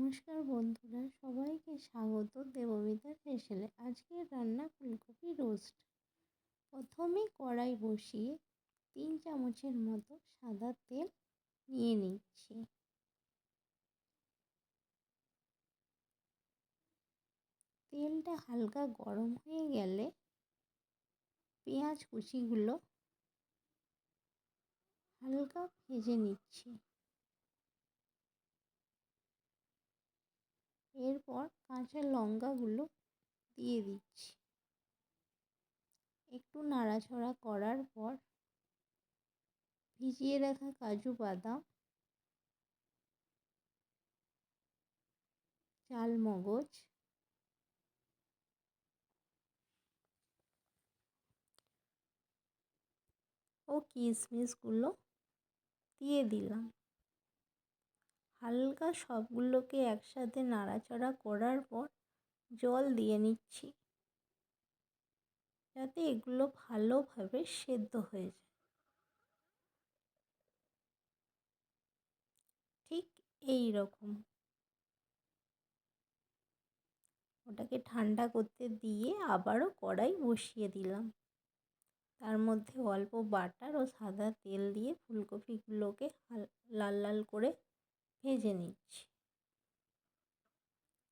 নমস্কার বন্ধুরা, সবাইকে স্বাগত দেববিতার হেসেলে। আজকের রান্না ফুলকপি রোস্ট। প্রথমে কড়াই বসিয়ে 3 চামচের মতো সাদা তেল নিয়ে নিচ্ছি। তেলটা হালকা গরম হয়ে গেলে পেঁয়াজ কুচিগুলো হালকা ভেজে নিচ্ছি। এরপর কাঁচা লঙ্কাগুলো দিয়ে দিচ্ছি। একটু নাড়াচাড়া করার পর ভিজিয়ে রাখা কাজু বাদাম, চালমগজ ও কিশমিশগুলো দিয়ে দিলাম। হালকা সবগুলোকে একসাথে নাড়াচাড়া করার পর জল দিয়ে নিচ্ছি, যাতে এগুলো ভালোভাবে সেদ্ধ হয়ে যায়। ঠিক এই রকম ওটাকে ঠান্ডা করতে দিয়ে আবারও কড়াই বসিয়ে দিলাম। তার মধ্যে অল্প বাটার ও সাদা তেল দিয়ে ফুলকপিগুলোকে লাল লাল করে ভেজে নিচ্ছি।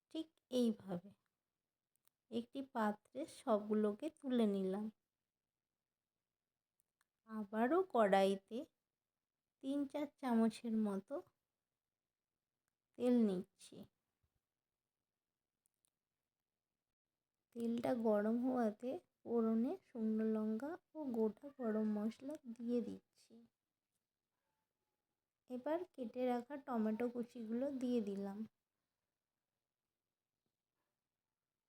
ঠিক এইভাবে একটি পাত্রে সবগুলোকে তুলে নিলাম। আবারও কড়াইতে 3-4 চামচের মতো তেল নিচ্ছি। তেলটা গরম হওয়াতে ফোড়নে শুকনো লঙ্কা ও গোটা গরম মশলা দিয়ে দিচ্ছি। এবার কেটে রাখা টমেটো কুচিগুলো দিয়ে দিলাম।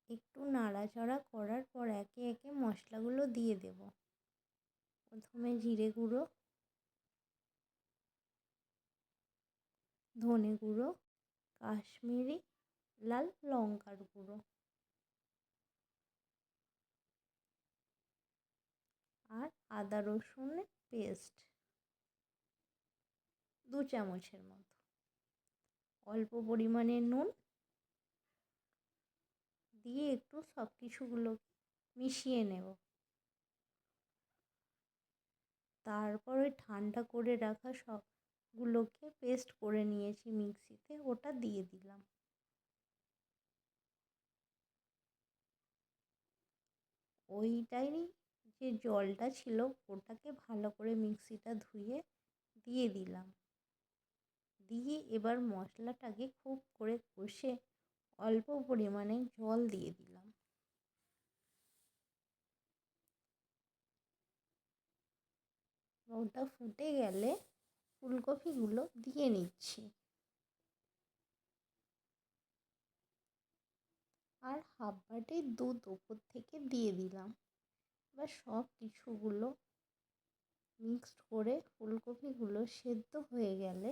একটু নাড়াচাড়া করার পর একে একে মশলাগুলো দিয়ে দেব। প্রথমে জিরে গুঁড়ো, ধনে গুঁড়ো, কাশ্মীরি লাল লঙ্কার গুঁড়ো আর আদা রসুনের পেস্ট 2 চামচের মতো। অল্প পরিমাণে নুন দিয়ে একটু সব কিছুগুলো মিশিয়ে নেব। তারপর ওই ঠান্ডা করে রাখা সবগুলোকে পেস্ট করে নিয়েছি মিক্সিতে, ওটা দিয়ে দিলাম। ওইটাই যে জলটা ছিল ওটাকে ভালো করে মিক্সিটা ধুয়ে দিয়ে দিলাম। দিয়ে এবার মশলাটাকে খুব করে কষে অল্প পরিমাণে জল দিয়ে দিলাম। ওটা ফুটে গেলে ফুলকপিগুলো দিয়ে নিচ্ছি। আর হাফ বাটি দুধ ওপর থেকে দিয়ে দিলাম। এবার সব কিছুগুলো মিক্সড করে ফুলকপিগুলো সেদ্ধ হয়ে গেলে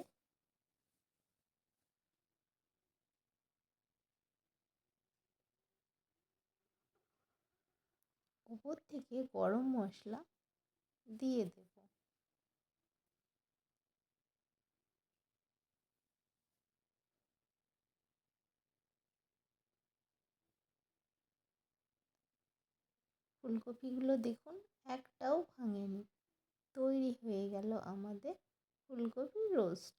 ওপর থেকে গরম মশলা দিয়ে দেব। ফুলকপিগুলো দেখুন একটাও ভাঙেনি। তৈরি হয়ে গেল আমাদের ফুলকপি রোস্ট।